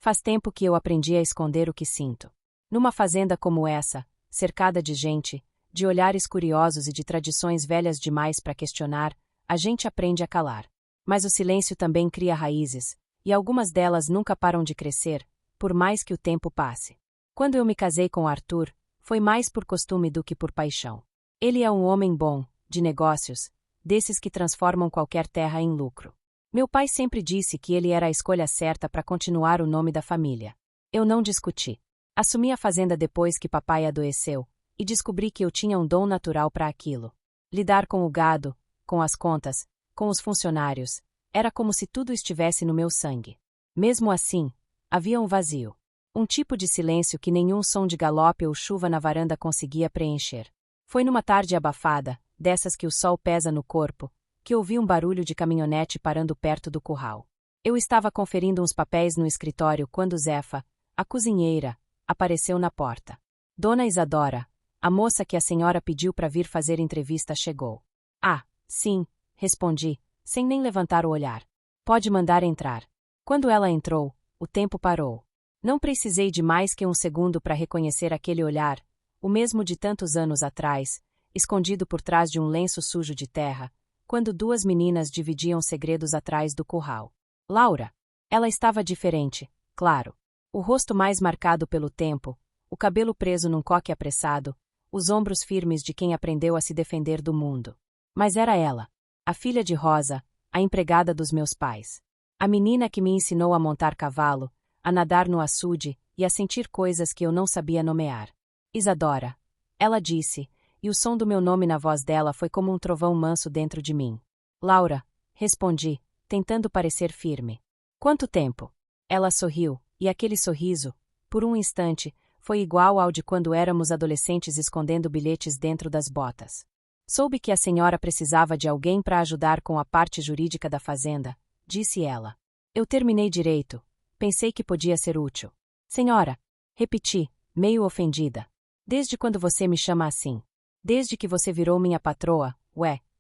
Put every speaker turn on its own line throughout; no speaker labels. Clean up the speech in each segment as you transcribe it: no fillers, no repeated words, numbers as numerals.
Faz tempo que eu aprendi a esconder o que sinto. Numa fazenda como essa, cercada de gente, de olhares curiosos e de tradições velhas demais para questionar, a gente aprende a calar. Mas o silêncio também cria raízes, e algumas delas nunca param de crescer, por mais que o tempo passe. Quando eu me casei com Arthur, foi mais por costume do que por paixão. Ele é um homem bom, de negócios, desses que transformam qualquer terra em lucro. Meu pai sempre disse que ele era a escolha certa para continuar o nome da família. Eu não discuti. Assumi a fazenda depois que papai adoeceu, e descobri que eu tinha um dom natural para aquilo. Lidar com o gado, com as contas, com os funcionários, era como se tudo estivesse no meu sangue. Mesmo assim, havia um vazio. Um tipo de silêncio que nenhum som de galope ou chuva na varanda conseguia preencher. Foi numa tarde abafada, dessas que o sol pesa no corpo, que ouvi um barulho de caminhonete parando perto do curral. Eu estava conferindo uns papéis no escritório quando Zefa, a cozinheira, apareceu na porta. Dona Isadora, a moça que a senhora pediu para vir fazer entrevista, chegou. Ah, sim, respondi, sem nem levantar o olhar. Pode mandar entrar. Quando ela entrou, o tempo parou. Não precisei de mais que um segundo para reconhecer aquele olhar, o mesmo de tantos anos atrás, escondido por trás de um lenço sujo de terra, quando duas meninas dividiam segredos atrás do curral. Laura. Ela estava diferente, claro. O rosto mais marcado pelo tempo, o cabelo preso num coque apressado, os ombros firmes de quem aprendeu a se defender do mundo. Mas era ela, a filha de Rosa, a empregada dos meus pais. A menina que me ensinou a montar cavalo, a nadar no açude e a sentir coisas que eu não sabia nomear. Isadora. Ela disse, e o som do meu nome na voz dela foi como um trovão manso dentro de mim. Laura, respondi, tentando parecer firme. Quanto tempo? Ela sorriu, e aquele sorriso, por um instante, foi igual ao de quando éramos adolescentes escondendo bilhetes dentro das botas. Soube que a senhora precisava de alguém para ajudar com a parte jurídica da fazenda, disse ela. Eu terminei direito. Pensei que podia ser útil. Senhora, repeti, meio ofendida. Desde quando você me chama assim? Desde que você virou minha patroa,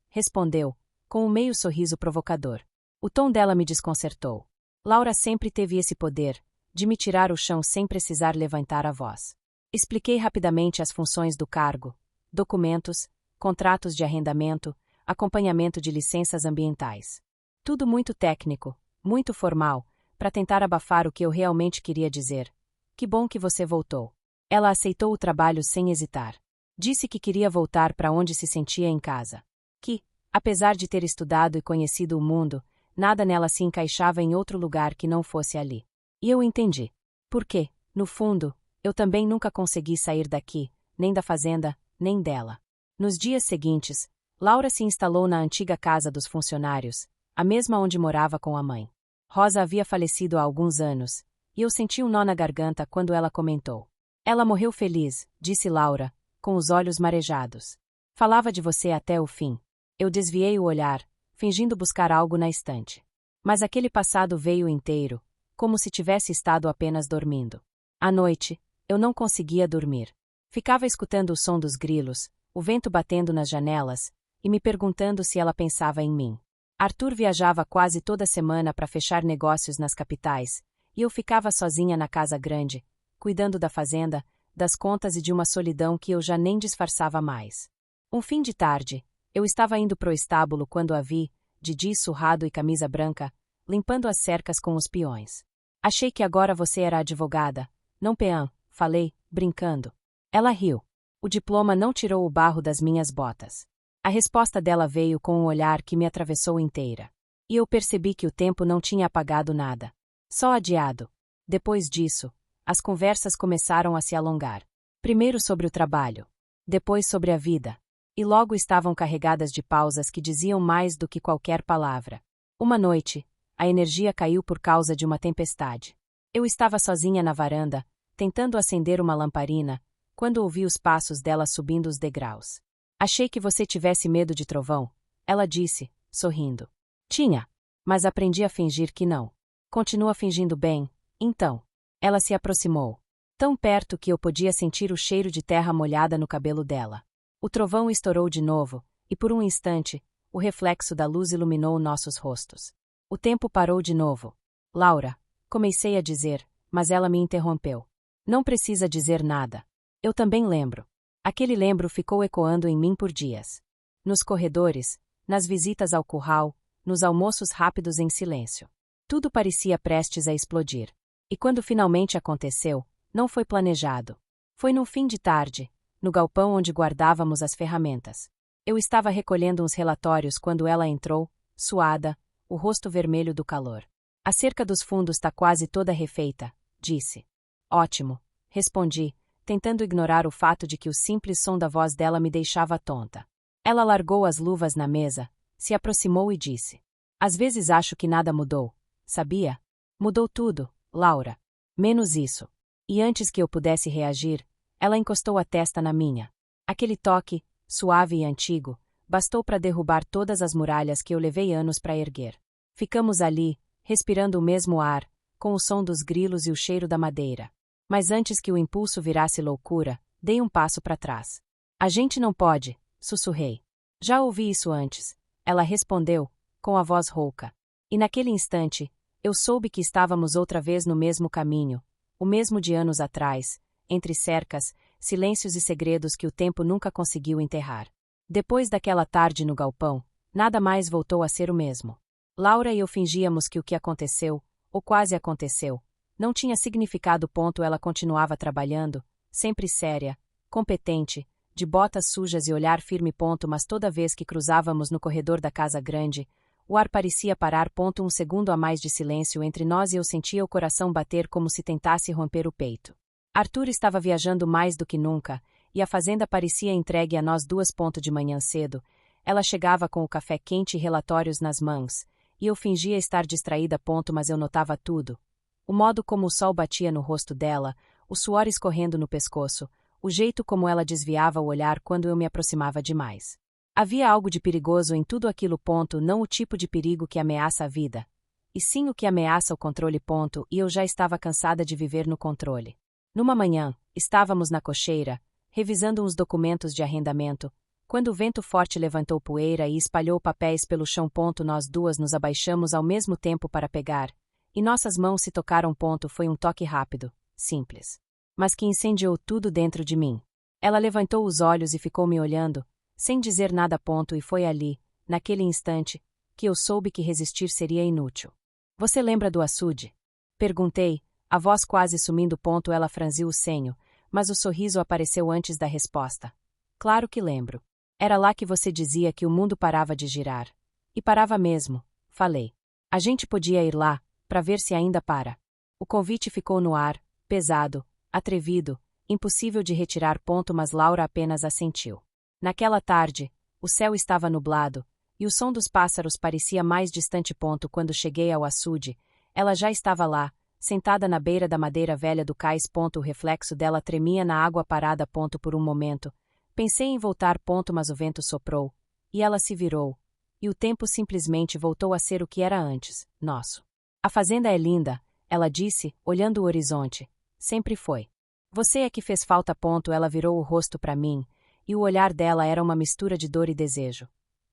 respondeu, com um meio sorriso provocador. O tom dela me desconcertou. Laura sempre teve esse poder, de me tirar o chão sem precisar levantar a voz. Expliquei rapidamente as funções do cargo, documentos, contratos de arrendamento, acompanhamento de licenças ambientais. Tudo muito técnico, muito formal, para tentar abafar o que eu realmente queria dizer. Que bom que você voltou. Ela aceitou o trabalho sem hesitar. Disse que queria voltar para onde se sentia em casa. Que, apesar de ter estudado e conhecido o mundo, nada nela se encaixava em outro lugar que não fosse ali. E eu entendi. Porque, no fundo, eu também nunca consegui sair daqui, nem da fazenda, nem dela. Nos dias seguintes, Laura se instalou na antiga casa dos funcionários, a mesma onde morava com a mãe. Rosa havia falecido há alguns anos, e eu senti um nó na garganta quando ela comentou. Ela morreu feliz, disse Laura, com os olhos marejados. Falava de você até o fim. Eu desviei o olhar, fingindo buscar algo na estante. Mas aquele passado veio inteiro, como se tivesse estado apenas dormindo. À noite, eu não conseguia dormir. Ficava escutando o som dos grilos, o vento batendo nas janelas, e me perguntando se ela pensava em mim. Arthur viajava quase toda semana para fechar negócios nas capitais, e eu ficava sozinha na casa grande, cuidando da fazenda, das contas e de uma solidão que eu já nem disfarçava mais. Um fim de tarde, eu estava indo pro estábulo quando a vi, de jeans surrado e camisa branca, limpando as cercas com os peões. Achei que agora você era advogada, não peã, falei, brincando. Ela riu. O diploma não tirou o barro das minhas botas. A resposta dela veio com um olhar que me atravessou inteira. E eu percebi que o tempo não tinha apagado nada. Só adiado. Depois disso, as conversas começaram a se alongar. Primeiro sobre o trabalho. Depois sobre a vida. E logo estavam carregadas de pausas que diziam mais do que qualquer palavra. Uma noite, a energia caiu por causa de uma tempestade. Eu estava sozinha na varanda, tentando acender uma lamparina, quando ouvi os passos dela subindo os degraus. Achei que você tivesse medo de trovão, ela disse, sorrindo. Tinha, mas aprendi a fingir que não. Continua fingindo bem, então. Ela se aproximou. Tão perto que eu podia sentir o cheiro de terra molhada no cabelo dela. O trovão estourou de novo, e por um instante, o reflexo da luz iluminou nossos rostos. O tempo parou de novo. Laura, comecei a dizer, mas ela me interrompeu. Não precisa dizer nada. Eu também lembro. Aquele lembro ficou ecoando em mim por dias. Nos corredores, nas visitas ao curral, nos almoços rápidos em silêncio. Tudo parecia prestes a explodir. E quando finalmente aconteceu, não foi planejado. Foi num fim de tarde, no galpão onde guardávamos as ferramentas. Eu estava recolhendo uns relatórios quando ela entrou, suada, o rosto vermelho do calor. A cerca dos fundos está quase toda refeita, disse. Ótimo, respondi, tentando ignorar o fato de que o simples som da voz dela me deixava tonta. Ela largou as luvas na mesa, se aproximou e disse. Às vezes acho que nada mudou, sabia? Mudou tudo, Laura. Menos isso. E antes que eu pudesse reagir, ela encostou a testa na minha. Aquele toque, suave e antigo, bastou para derrubar todas as muralhas que eu levei anos para erguer. Ficamos ali, respirando o mesmo ar, com o som dos grilos e o cheiro da madeira. Mas antes que o impulso virasse loucura, dei um passo para trás. A gente não pode, sussurrei. Já ouvi isso antes, ela respondeu, com a voz rouca. E naquele instante, eu soube que estávamos outra vez no mesmo caminho, o mesmo de anos atrás, entre cercas, silêncios e segredos que o tempo nunca conseguiu enterrar. Depois daquela tarde no galpão, nada mais voltou a ser o mesmo. Laura e eu fingíamos que o que aconteceu, ou quase aconteceu, não tinha significado. Ela continuava trabalhando, sempre séria, competente, de botas sujas e olhar firme. Mas toda vez que cruzávamos no corredor da casa grande, o ar parecia parar. Um segundo a mais de silêncio entre nós e eu sentia o coração bater como se tentasse romper o peito. Arthur estava viajando mais do que nunca, e a fazenda parecia entregue a nós duas. De manhã cedo, ela chegava com o café quente e relatórios nas mãos, e eu fingia estar distraída. Mas eu notava tudo. O modo como o sol batia no rosto dela, o suor escorrendo no pescoço, o jeito como ela desviava o olhar quando eu me aproximava demais. Havia algo de perigoso em tudo aquilo. Não o tipo de perigo que ameaça a vida, e sim o que ameaça o controle. E eu já estava cansada de viver no controle. Numa manhã, estávamos na cocheira, revisando uns documentos de arrendamento, quando o vento forte levantou poeira e espalhou papéis pelo chão. Nós duas nos abaixamos ao mesmo tempo para pegar, e nossas mãos se tocaram. Foi um toque rápido, simples, mas que incendiou tudo dentro de mim. Ela levantou os olhos e ficou me olhando, sem dizer nada. E foi ali, naquele instante, que eu soube que resistir seria inútil. Você lembra do açude? Perguntei, a voz quase sumindo. Ela franziu o senho, mas o sorriso apareceu antes da resposta. Claro que lembro. Era lá que você dizia que o mundo parava de girar. E parava mesmo, falei. A gente podia ir lá, para ver se ainda para. O convite ficou no ar, pesado, atrevido, impossível de retirar. Mas Laura apenas assentiu. Naquela tarde, o céu estava nublado, e o som dos pássaros parecia mais distante. Quando cheguei ao açude, ela já estava lá, sentada na beira da madeira velha do cais. O reflexo dela tremia na água parada. Por um momento, pensei em voltar. Mas o vento soprou, e ela se virou, e o tempo simplesmente voltou a ser o que era antes, nosso. A fazenda é linda, ela disse, olhando o horizonte. Sempre foi. Você é que fez falta. Ela virou o rosto para mim, e o olhar dela era uma mistura de dor e desejo.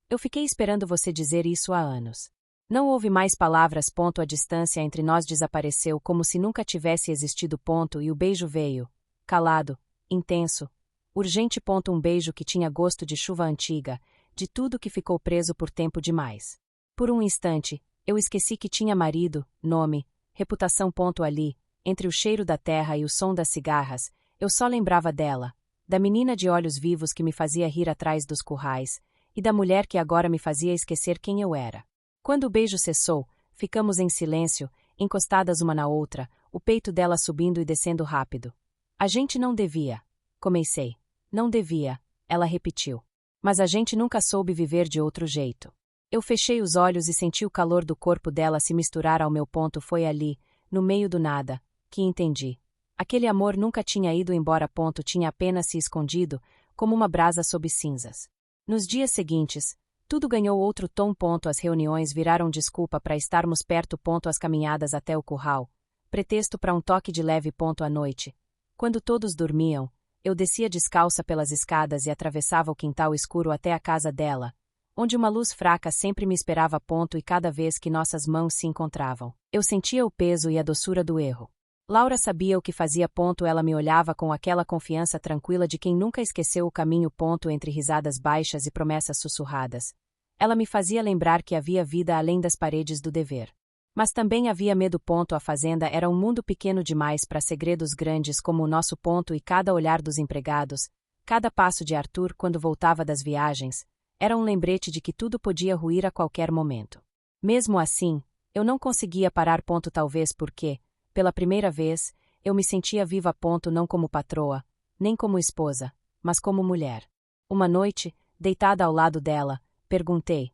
Eu fiquei esperando você dizer isso há anos. Não houve mais palavras. A distância entre nós desapareceu como se nunca tivesse existido. E o beijo veio, calado, intenso, urgente. Um beijo que tinha gosto de chuva antiga, de tudo que ficou preso por tempo demais. Por um instante, eu esqueci que tinha marido, nome, reputação. Ali, entre o cheiro da terra e o som das cigarras, eu só lembrava dela, da menina de olhos vivos que me fazia rir atrás dos currais, e da mulher que agora me fazia esquecer quem eu era. Quando o beijo cessou, ficamos em silêncio, encostadas uma na outra, o peito dela subindo e descendo rápido. A gente não devia. Comecei. Não devia, ela repetiu. Mas a gente nunca soube viver de outro jeito. Eu fechei os olhos e senti o calor do corpo dela se misturar ao meu. Foi ali, no meio do nada, que entendi. Aquele amor nunca tinha ido embora. Tinha apenas se escondido, como uma brasa sob cinzas. Nos dias seguintes, tudo ganhou outro tom. As reuniões viraram desculpa para estarmos perto. As caminhadas até o curral, pretexto para um toque de leve. À noite, quando todos dormiam, eu descia descalça pelas escadas e atravessava o quintal escuro até a casa dela, onde uma luz fraca sempre me esperava. E cada vez que nossas mãos se encontravam, eu sentia o peso e a doçura do erro. Laura sabia o que fazia. Ela me olhava com aquela confiança tranquila de quem nunca esqueceu o caminho. Entre risadas baixas e promessas sussurradas. Ela me fazia lembrar que havia vida além das paredes do dever. Mas também havia medo. A fazenda era um mundo pequeno demais para segredos grandes como o nosso. E cada olhar dos empregados, cada passo de Arthur quando voltava das viagens, era um lembrete de que tudo podia ruir a qualquer momento. Mesmo assim, eu não conseguia parar. Talvez porque, pela primeira vez, eu me sentia viva. Não como patroa, nem como esposa, mas como mulher. Uma noite, deitada ao lado dela, perguntei: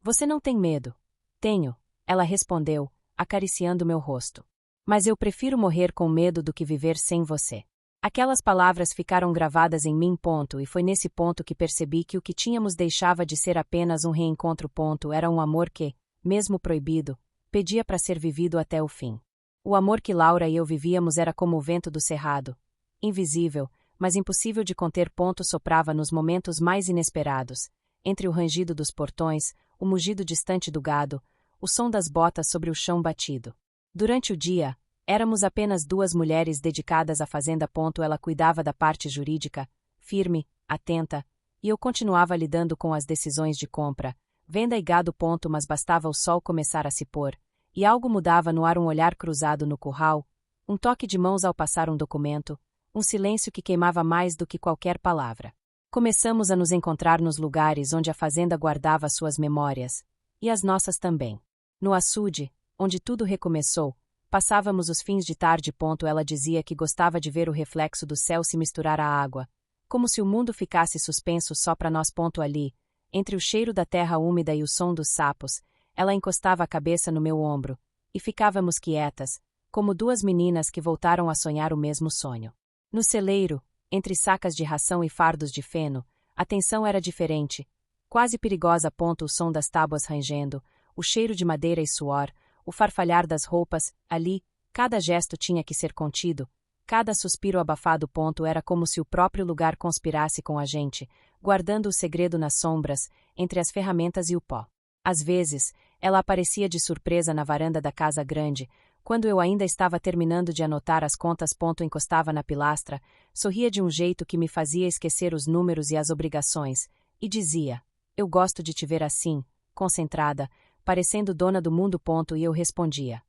"Você não tem medo?" "Tenho", ela respondeu, acariciando meu rosto. "Mas eu prefiro morrer com medo do que viver sem você." Aquelas palavras ficaram gravadas em mim. E foi nesse ponto que percebi que o que tínhamos deixava de ser apenas um reencontro. Era um amor que, mesmo proibido, pedia para ser vivido até o fim. O amor que Laura e eu vivíamos era como o vento do cerrado. Invisível, mas impossível de conter. Soprava nos momentos mais inesperados, entre o rangido dos portões, o mugido distante do gado, o som das botas sobre o chão batido. Durante o dia, éramos apenas duas mulheres dedicadas à fazenda. Ela cuidava da parte jurídica, firme, atenta, e eu continuava lidando com as decisões de compra, venda e gado. Mas bastava o sol começar a se pôr, e algo mudava no ar. Um olhar cruzado no curral, um toque de mãos ao passar um documento, um silêncio que queimava mais do que qualquer palavra. Começamos a nos encontrar nos lugares onde a fazenda guardava suas memórias, e as nossas também. No açude, onde tudo recomeçou, passávamos os fins de tarde. Ela dizia que gostava de ver o reflexo do céu se misturar à água, como se o mundo ficasse suspenso só para nós. Ali, entre o cheiro da terra úmida e o som dos sapos, ela encostava a cabeça no meu ombro, e ficávamos quietas, como duas meninas que voltaram a sonhar o mesmo sonho. No celeiro, entre sacas de ração e fardos de feno, a tensão era diferente, quase perigosa. O som das tábuas rangendo, o cheiro de madeira e suor, o farfalhar das roupas, ali, cada gesto tinha que ser contido, cada suspiro abafado. Era como se o próprio lugar conspirasse com a gente, guardando o segredo nas sombras, entre as ferramentas e o pó. Às vezes, ela aparecia de surpresa na varanda da casa grande, quando eu ainda estava terminando de anotar as contas. Encostava na pilastra, sorria de um jeito que me fazia esquecer os números e as obrigações, e dizia: "Eu gosto de te ver assim, concentrada, parecendo dona do mundo." E eu respondia: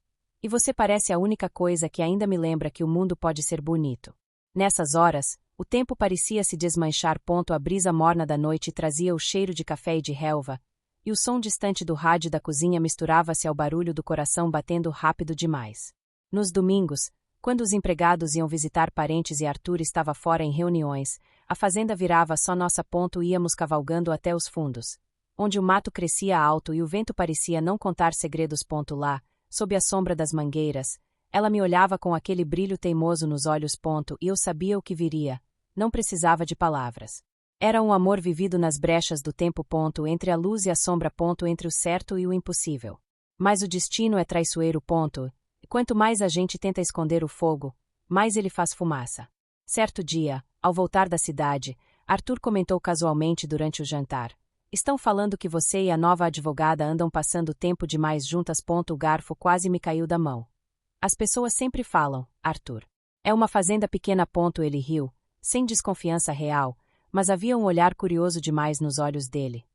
"E você parece a única coisa que ainda me lembra que o mundo pode ser bonito." Nessas horas, o tempo parecia se desmanchar. A brisa morna da noite trazia o cheiro de café e de relva, e o som distante do rádio da cozinha misturava-se ao barulho do coração batendo rápido demais. Nos domingos, quando os empregados iam visitar parentes e Arthur estava fora em reuniões, a fazenda virava só nossa. Íamos cavalgando até os fundos, onde o mato crescia alto e o vento parecia não contar segredos. Lá, sob a sombra das mangueiras, ela me olhava com aquele brilho teimoso nos olhos. E eu sabia o que viria, não precisava de palavras. Era um amor vivido nas brechas do tempo. Entre a luz e a sombra. Entre o certo e o impossível. Mas o destino é traiçoeiro. E quanto mais a gente tenta esconder o fogo, mais ele faz fumaça. Certo dia, ao voltar da cidade, Arthur comentou casualmente durante o jantar: "Estão falando que você e a nova advogada andam passando tempo demais juntas." O garfo quase me caiu da mão. "As pessoas sempre falam, Arthur. É uma fazenda pequena." Ele riu, sem desconfiança real, mas havia um olhar curioso demais nos olhos dele.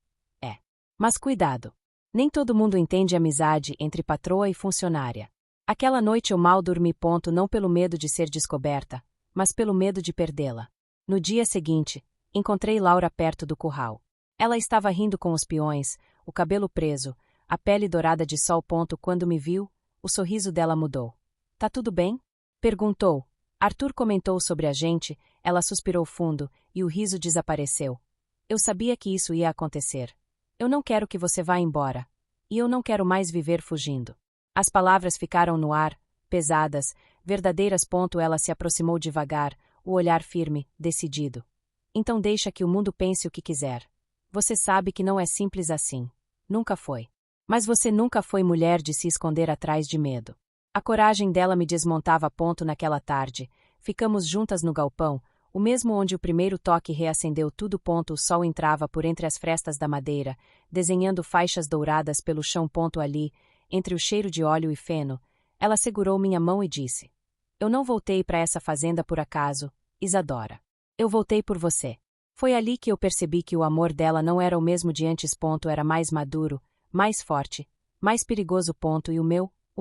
"É. Mas cuidado. Nem todo mundo entende amizade entre patroa e funcionária." Aquela noite eu mal dormi. Não pelo medo de ser descoberta, mas pelo medo de perdê-la. No dia seguinte, encontrei Laura perto do curral. Ela estava rindo com os peões, o cabelo preso, a pele dourada de sol. Quando me viu, o sorriso dela mudou. "Tá tudo bem?" perguntou. Arthur comentou sobre a gente, ela suspirou fundo, e o riso desapareceu. "Eu sabia que isso ia acontecer. Eu não quero que você vá embora. E eu não quero mais viver fugindo." As palavras ficaram no ar, pesadas, verdadeiras. Ela se aproximou devagar, o olhar firme, decidido. "Então deixa que o mundo pense o que quiser. Você sabe que não é simples assim. Nunca foi. Mas você nunca foi mulher de se esconder atrás de medo." A coragem dela me desmontava. Naquela tarde, ficamos juntas no galpão, o mesmo onde o primeiro toque reacendeu tudo. O sol entrava por entre as frestas da madeira, desenhando faixas douradas pelo chão. Ali, entre o cheiro de óleo e feno, ela segurou minha mão e disse: Eu não voltei para essa fazenda por acaso, Isadora. Eu voltei por você. Foi ali que eu percebi que o amor dela não era o mesmo de antes. Era mais maduro, mais forte, mais perigoso. E o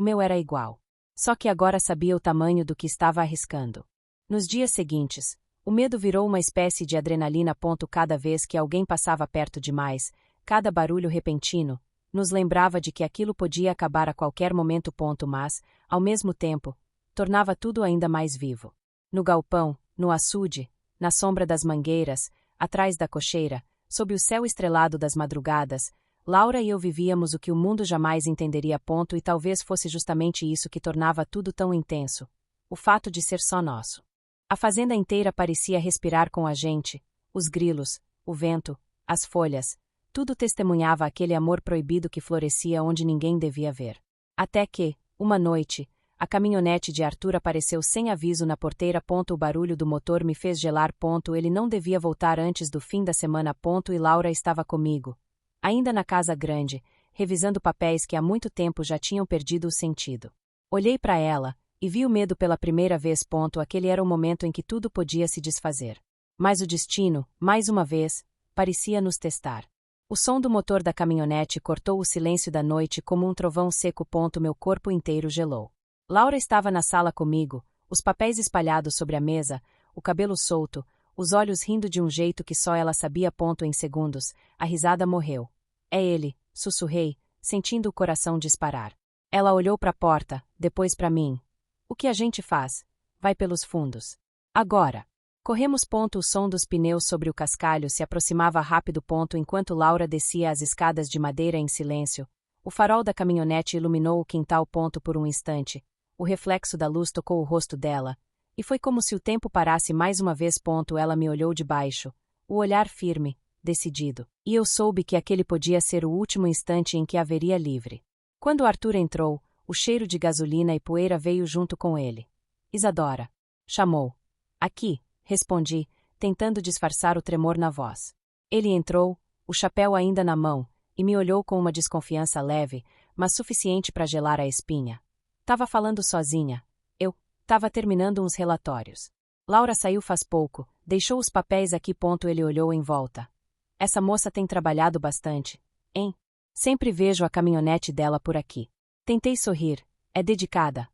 meu era igual. Só que agora sabia o tamanho do que estava arriscando. Nos dias seguintes, o medo virou uma espécie de adrenalina. Cada vez que alguém passava perto demais, cada barulho repentino, nos lembrava de que aquilo podia acabar a qualquer momento. Mas, ao mesmo tempo, tornava tudo ainda mais vivo. No galpão, no açude, na sombra das mangueiras, atrás da cocheira, sob o céu estrelado das madrugadas, Laura e eu vivíamos o que o mundo jamais entenderia. E talvez fosse justamente isso que tornava tudo tão intenso: o fato de ser só nosso. A fazenda inteira parecia respirar com a gente, os grilos, o vento, as folhas, tudo testemunhava aquele amor proibido que florescia onde ninguém devia ver. Até que, uma noite, a caminhonete de Arthur apareceu sem aviso na porteira. O barulho do motor me fez gelar. Ele não devia voltar antes do fim da semana. E Laura estava comigo, ainda na casa grande, revisando papéis que há muito tempo já tinham perdido o sentido. Olhei para ela e vi o medo pela primeira vez. Aquele era o momento em que tudo podia se desfazer. Mas o destino, mais uma vez, parecia nos testar. O som do motor da caminhonete cortou o silêncio da noite como um trovão seco. Meu corpo inteiro gelou. Laura estava na sala comigo, os papéis espalhados sobre a mesa, o cabelo solto, os olhos rindo de um jeito que só ela sabia. Em segundos, a risada morreu. É ele, sussurrei, sentindo o coração disparar. Ela olhou para a porta, depois para mim. O que a gente faz? Vai pelos fundos. Agora. Corremos. O som dos pneus sobre o cascalho se aproximava rápido. Enquanto Laura descia as escadas de madeira em silêncio, o farol da caminhonete iluminou o quintal. Por um instante, o reflexo da luz tocou o rosto dela, e foi como se o tempo parasse mais uma vez. Ela me olhou de baixo, o olhar firme, decidido, e eu soube que aquele podia ser o último instante em que a veria livre. Quando Arthur entrou, o cheiro de gasolina e poeira veio junto com ele. Isadora. Chamou. Aqui, respondi, tentando disfarçar o tremor na voz. Ele entrou, o chapéu ainda na mão, e me olhou com uma desconfiança leve, mas suficiente para gelar a espinha. Tava falando sozinha. Eu tava terminando uns relatórios. Laura saiu faz pouco, deixou os papéis aqui. Ele olhou em volta. Essa moça tem trabalhado bastante, hein? Sempre vejo a caminhonete dela por aqui. Tentei sorrir. É dedicada.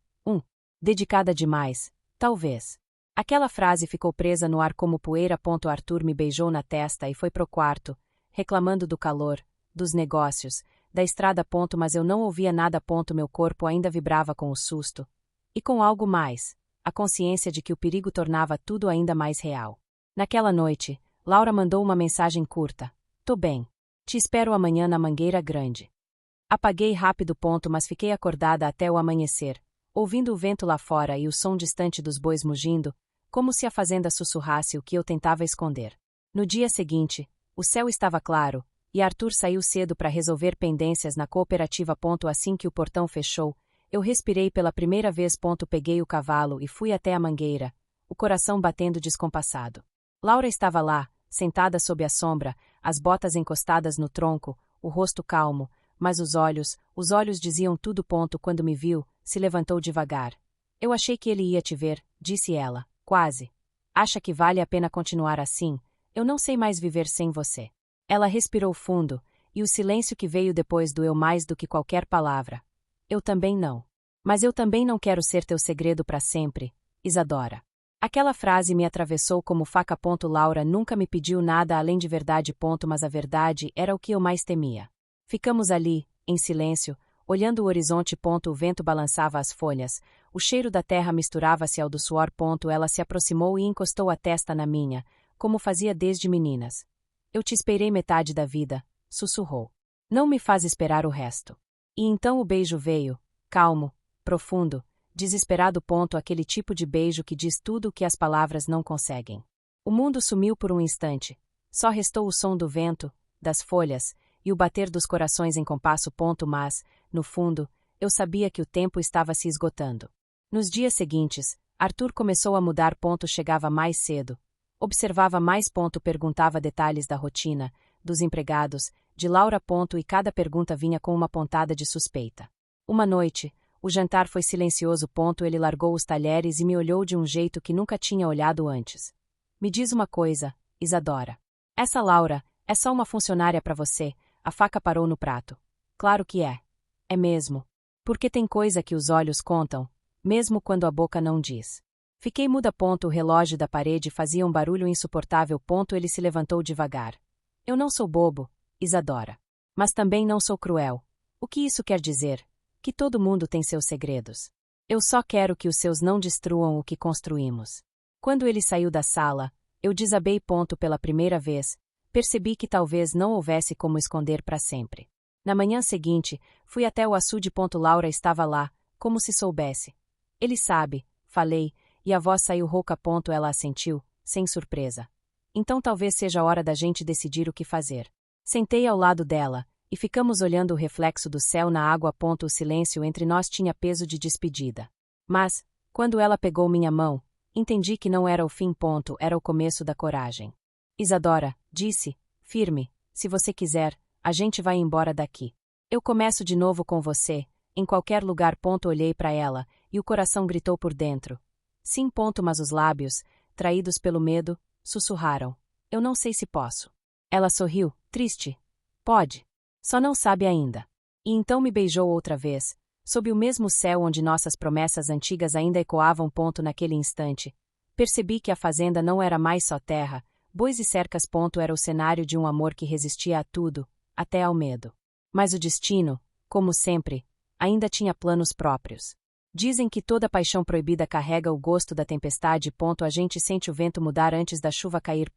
Dedicada demais, talvez. Aquela frase ficou presa no ar como poeira. Arthur me beijou na testa e foi pro quarto, reclamando do calor, dos negócios, da estrada. Mas eu não ouvia nada. Meu corpo ainda vibrava com o susto. E com algo mais, a consciência de que o perigo tornava tudo ainda mais real. Naquela noite, Laura mandou uma mensagem curta. Tô bem. Te espero amanhã na Mangueira Grande. Apaguei rápido. Mas fiquei acordada até o amanhecer, ouvindo o vento lá fora e o som distante dos bois mugindo, como se a fazenda sussurrasse o que eu tentava esconder. No dia seguinte, o céu estava claro, e Arthur saiu cedo para resolver pendências na cooperativa. Assim que o portão fechou, eu respirei pela primeira vez. Peguei o cavalo e fui até a mangueira, o coração batendo descompassado. Laura estava lá, sentada sob a sombra, as botas encostadas no tronco, o rosto calmo, mas os olhos diziam tudo. Quando me viu, se levantou devagar. Eu achei que ele ia te ver, disse ela, quase. Acha que vale a pena continuar assim? Eu não sei mais viver sem você. Ela respirou fundo, e o silêncio que veio depois doeu mais do que qualquer palavra. Eu também não. Mas eu também não quero ser teu segredo para sempre, Isadora. Aquela frase me atravessou como faca. Laura nunca me pediu nada além de verdade. Mas a verdade era o que eu mais temia. Ficamos ali, em silêncio, olhando o horizonte. O vento balançava as folhas, o cheiro da terra misturava-se ao do suor. Ela se aproximou e encostou a testa na minha, como fazia desde meninas. Eu te esperei metade da vida, sussurrou. Não me faz esperar o resto. E então o beijo veio, calmo, profundo, desesperado. Aquele tipo de beijo que diz tudo o que as palavras não conseguem. O mundo sumiu por um instante. Só restou o som do vento, das folhas, e o bater dos corações em compasso. Mas, no fundo, eu sabia que o tempo estava se esgotando. Nos dias seguintes, Arthur começou a mudar. Chegava mais cedo. Observava mais. Perguntava detalhes da rotina, dos empregados, de Laura. E cada pergunta vinha com uma pontada de suspeita. Uma noite, O jantar foi silencioso. Ele largou os talheres e me olhou de um jeito que nunca tinha olhado antes. Me diz uma coisa, Isadora. Essa Laura é só uma funcionária para você. A faca parou no prato. Claro que é. É mesmo. Porque tem coisa que os olhos contam, mesmo quando a boca não diz. Fiquei muda. O relógio da parede fazia um barulho insuportável. Ele se levantou devagar. Eu não sou bobo, Isadora. Mas também não sou cruel. O que isso quer dizer? Que todo mundo tem seus segredos. Eu só quero que os seus não destruam o que construímos. Quando ele saiu da sala, eu desabei. Pela primeira vez, percebi que talvez não houvesse como esconder para sempre. Na manhã seguinte, fui até o açude. Laura estava lá, como se soubesse. Ele sabe, falei, e a voz saiu rouca. Ela assentiu, sem surpresa. Então talvez seja a hora da gente decidir o que fazer. Sentei ao lado dela, e ficamos olhando o reflexo do céu na água. O silêncio entre nós tinha peso de despedida. Mas, quando ela pegou minha mão, entendi que não era o fim. Era o começo da coragem. Isadora, disse, firme, se você quiser, a gente vai embora daqui. Eu começo de novo com você, em qualquer lugar. Olhei para ela, e o coração gritou por dentro. Sim. Mas os lábios, traídos pelo medo, sussurraram. Eu não sei se posso. Ela sorriu, triste. Pode. Só não sabe ainda. E então me beijou outra vez, sob o mesmo céu onde nossas promessas antigas ainda ecoavam. Naquele instante, percebi que a fazenda não era mais só terra, bois e cercas. Era o cenário de um amor que resistia a tudo, até ao medo. Mas o destino, como sempre, ainda tinha planos próprios. Dizem que toda paixão proibida carrega o gosto da tempestade. A gente sente o vento mudar antes da chuva cair.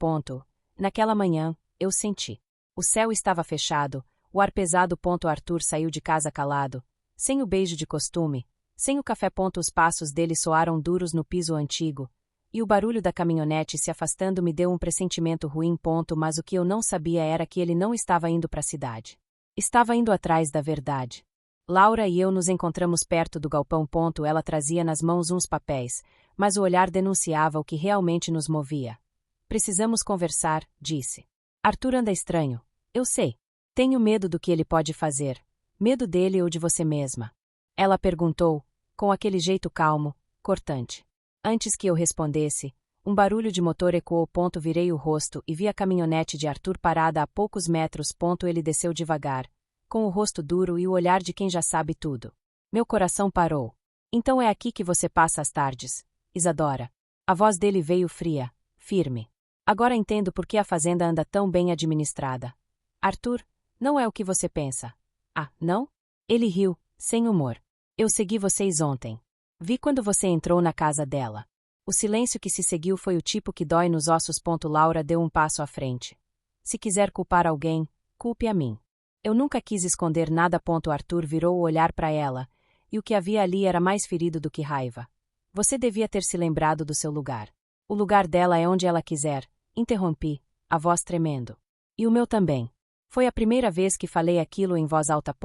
Naquela manhã, eu senti. O céu estava fechado, o ar pesado. Arthur saiu de casa calado, sem o beijo de costume, sem o café. Os passos dele soaram duros no piso antigo, e o barulho da caminhonete se afastando me deu um pressentimento ruim. Mas o que eu não sabia era que ele não estava indo para a cidade. Estava indo atrás da verdade. Laura e eu nos encontramos perto do galpão. Ela trazia nas mãos uns papéis, mas o olhar denunciava o que realmente nos movia. Precisamos conversar, disse. Arthur anda estranho. Eu sei. Tenho medo do que ele pode fazer. Medo dele ou de você mesma? Ela perguntou, com aquele jeito calmo, cortante. Antes que eu respondesse, um barulho de motor ecoou. Virei o rosto e vi a caminhonete de Arthur parada a poucos metros. Ele desceu devagar, com o rosto duro e o olhar de quem já sabe tudo. Meu coração parou. Então é aqui que você passa as tardes, Isadora. A voz dele veio fria, firme. Agora entendo por que a fazenda anda tão bem administrada. Arthur, não é o que você pensa. Ah, não? Ele riu, sem humor. Eu segui vocês ontem. Vi quando você entrou na casa dela. O silêncio que se seguiu foi o tipo que dói nos ossos. Laura deu um passo à frente. Se quiser culpar alguém, culpe a mim. Eu nunca quis esconder nada. Arthur virou o olhar para ela, e o que havia ali era mais ferido do que raiva. Você devia ter se lembrado do seu lugar. O lugar dela é onde ela quiser, interrompi, a voz tremendo. E o meu também. Foi a primeira vez que falei aquilo em voz alta.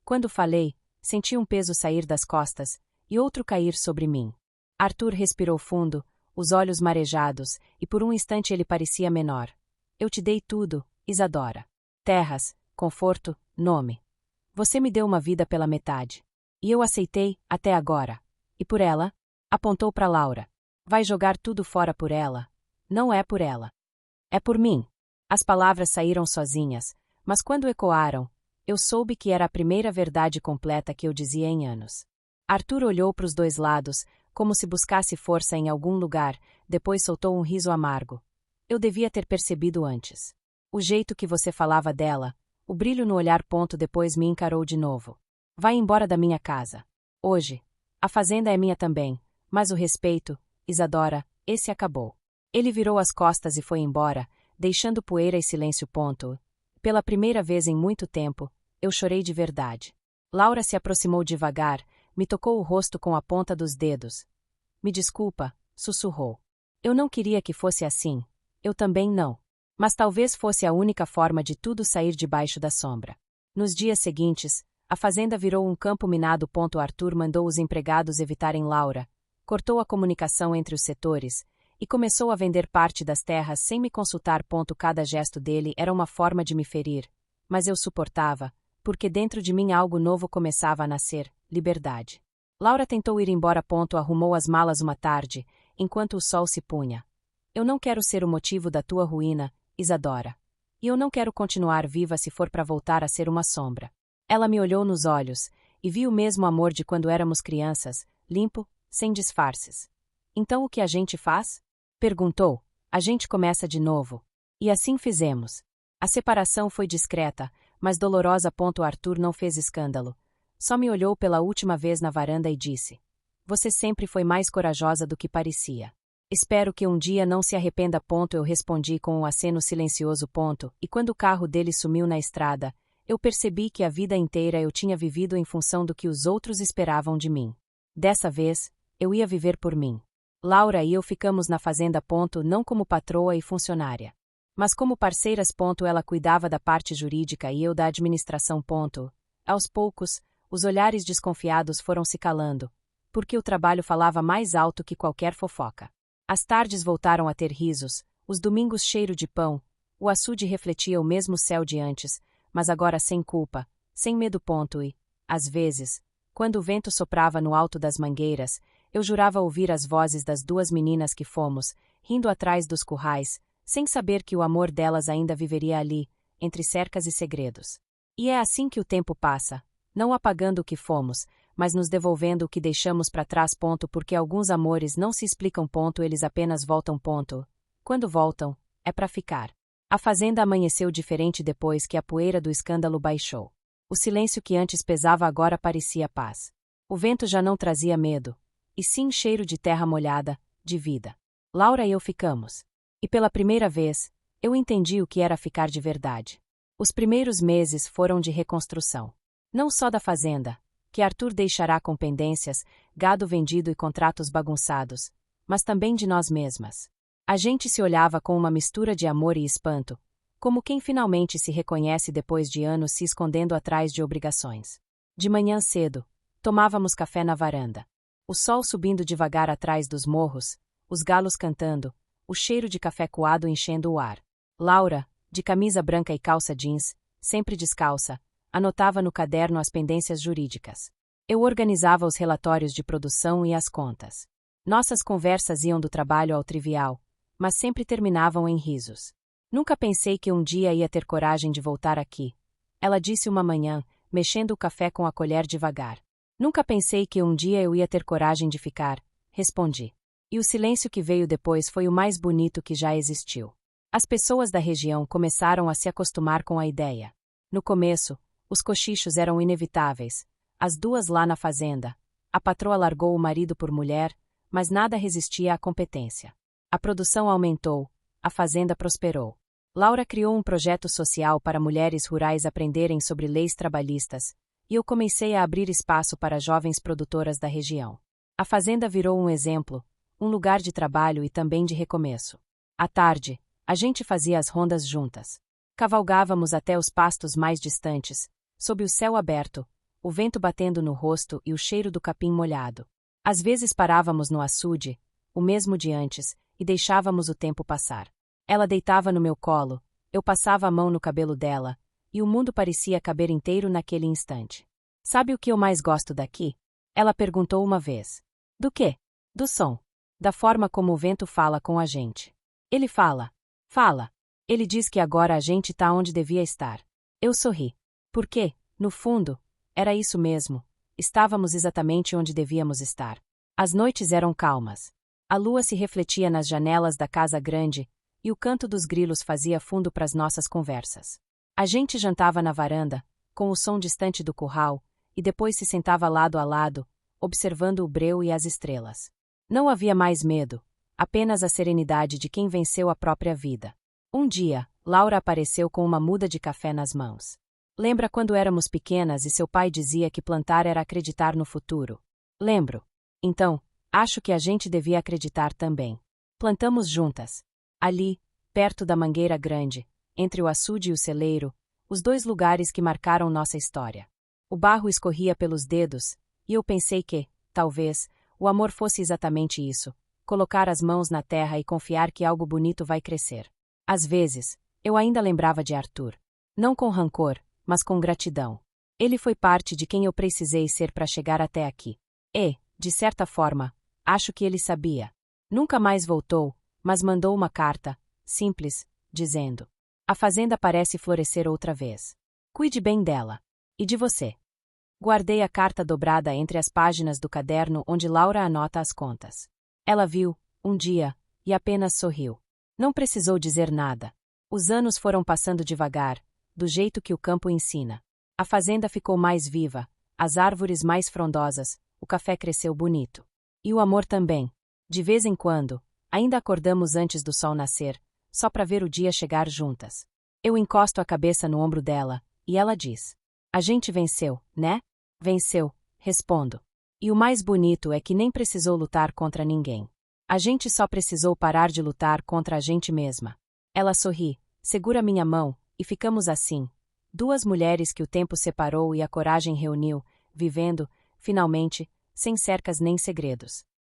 Quando falei, senti um peso sair das costas, e outro cair sobre mim. Arthur respirou fundo, os olhos marejados, e por um instante ele parecia menor. Eu te dei tudo, Isadora. Terras, conforto, nome. Você me deu uma vida pela metade. E eu aceitei, até agora. E por ela? Apontou para Laura. Vai jogar tudo fora por ela? Não é por ela. É por mim. As palavras saíram sozinhas, mas quando ecoaram, eu soube que era a primeira verdade completa que eu dizia em anos. Arthur olhou para os dois lados, como se buscasse força em algum lugar, depois soltou um riso amargo. Eu devia ter percebido antes. O jeito que você falava dela, o brilho no olhar. Depois me encarou de novo. Vai embora da minha casa. Hoje. A fazenda é minha também, mas o respeito, Isadora, esse acabou. Ele virou as costas e foi embora, deixando poeira e silêncio. Pela primeira vez em muito tempo, eu chorei de verdade. Laura se aproximou devagar, me tocou o rosto com a ponta dos dedos. Me desculpa, sussurrou. Eu não queria que fosse assim. Eu também não. Mas talvez fosse a única forma de tudo sair debaixo da sombra. Nos dias seguintes, a fazenda virou um campo minado. Arthur mandou os empregados evitarem Laura, cortou a comunicação entre os setores, e começou a vender parte das terras sem me consultar. Cada gesto dele era uma forma de me ferir, mas eu suportava, porque dentro de mim algo novo começava a nascer, liberdade. Laura tentou ir embora. Arrumou as malas uma tarde, enquanto o sol se punha. Eu não quero ser o motivo da tua ruína, Isadora. E eu não quero continuar viva se for para voltar a ser uma sombra. Ela me olhou nos olhos, e vi o mesmo amor de quando éramos crianças, limpo, sem disfarces. Então o que a gente faz? Perguntou. A gente começa de novo. E assim fizemos. A separação foi discreta, mas dolorosa. Arthur não fez escândalo. Só me olhou pela última vez na varanda e disse: Você sempre foi mais corajosa do que parecia. Espero que um dia não se arrependa. Eu respondi com um aceno silencioso. E quando o carro dele sumiu na estrada, eu percebi que a vida inteira eu tinha vivido em função do que os outros esperavam de mim. Dessa vez, eu ia viver por mim. Laura e eu ficamos na fazenda. Não como patroa e funcionária, mas como parceiras. Ela cuidava da parte jurídica e eu da administração. Aos poucos, os olhares desconfiados foram se calando, porque o trabalho falava mais alto que qualquer fofoca. As tardes voltaram a ter risos, os domingos cheiro de pão, o açude refletia o mesmo céu de antes, mas agora sem culpa, sem medo. E, às vezes, quando o vento soprava no alto das mangueiras, eu jurava ouvir as vozes das duas meninas que fomos, rindo atrás dos currais, sem saber que o amor delas ainda viveria ali, entre cercas e segredos. E é assim que o tempo passa, não apagando o que fomos, mas nos devolvendo o que deixamos para trás. Porque alguns amores não se explicam. Eles apenas voltam. Quando voltam, é para ficar. A fazenda amanheceu diferente depois que a poeira do escândalo baixou. O silêncio que antes pesava agora parecia paz. O vento já não trazia medo, e sim cheiro de terra molhada, de vida. Laura e eu ficamos. E pela primeira vez, eu entendi o que era ficar de verdade. Os primeiros meses foram de reconstrução. Não só da fazenda, que Arthur deixará com pendências, gado vendido e contratos bagunçados, mas também de nós mesmas. A gente se olhava com uma mistura de amor e espanto, como quem finalmente se reconhece depois de anos se escondendo atrás de obrigações. De manhã cedo, tomávamos café na varanda. O sol subindo devagar atrás dos morros, os galos cantando, o cheiro de café coado enchendo o ar. Laura, de camisa branca e calça jeans, sempre descalça, anotava no caderno as pendências jurídicas. Eu organizava os relatórios de produção e as contas. Nossas conversas iam do trabalho ao trivial, mas sempre terminavam em risos. Nunca pensei que um dia ia ter coragem de voltar aqui, ela disse uma manhã, mexendo o café com a colher devagar. Nunca pensei que um dia eu ia ter coragem de ficar, respondi. E o silêncio que veio depois foi o mais bonito que já existiu. As pessoas da região começaram a se acostumar com a ideia. No começo, os cochichos eram inevitáveis, as duas lá na fazenda. A patroa largou o marido por mulher, mas nada resistia à competência. A produção aumentou, a fazenda prosperou. Laura criou um projeto social para mulheres rurais aprenderem sobre leis trabalhistas, e eu comecei a abrir espaço para jovens produtoras da região. A fazenda virou um exemplo, um lugar de trabalho e também de recomeço. À tarde, a gente fazia as rondas juntas. Cavalgávamos até os pastos mais distantes, sob o céu aberto, o vento batendo no rosto e o cheiro do capim molhado. Às vezes parávamos no açude, o mesmo de antes, e deixávamos o tempo passar. Ela deitava no meu colo, eu passava a mão no cabelo dela, e o mundo parecia caber inteiro naquele instante. Sabe o que eu mais gosto daqui? Ela perguntou uma vez. Do quê? Do som. Da forma como o vento fala com a gente. Ele fala. Fala. Ele diz que agora a gente tá onde devia estar. Eu sorri. Porque, no fundo, era isso mesmo. Estávamos exatamente onde devíamos estar. As noites eram calmas. A lua se refletia nas janelas da casa grande, e o canto dos grilos fazia fundo para as nossas conversas. A gente jantava na varanda, com o som distante do curral, e depois se sentava lado a lado, observando o breu e as estrelas. Não havia mais medo, apenas a serenidade de quem venceu a própria vida. Um dia, Laura apareceu com uma muda de café nas mãos. Lembra quando éramos pequenas e seu pai dizia que plantar era acreditar no futuro? Lembro. Então, acho que a gente devia acreditar também. Plantamos juntas. Ali, perto da mangueira grande, entre o açude e o celeiro, os dois lugares que marcaram nossa história. O barro escorria pelos dedos, e eu pensei que, talvez, o amor fosse exatamente isso, colocar as mãos na terra e confiar que algo bonito vai crescer. Às vezes, eu ainda lembrava de Arthur. Não com rancor, mas com gratidão. Ele foi parte de quem eu precisei ser para chegar até aqui. E, de certa forma, acho que ele sabia. Nunca mais voltou, mas mandou uma carta, simples, dizendo: a fazenda parece florescer outra vez. Cuide bem dela. E de você. Guardei a carta dobrada entre as páginas do caderno onde Laura anota as contas. Ela viu, um dia, e apenas sorriu. Não precisou dizer nada. Os anos foram passando devagar, do jeito que o campo ensina. A fazenda ficou mais viva, as árvores mais frondosas, o café cresceu bonito. E o amor também. De vez em quando, ainda acordamos antes do sol nascer, só para ver o dia chegar juntas. Eu encosto a cabeça no ombro dela, e ela diz: a gente venceu, né? Venceu, respondo. E o mais bonito é que nem precisou lutar contra ninguém. A gente só precisou parar de lutar contra a gente mesma. Ela sorri, segura minha mão, e ficamos assim. Duas mulheres que o tempo separou e a coragem reuniu, vivendo, finalmente, sem cercas nem segredos.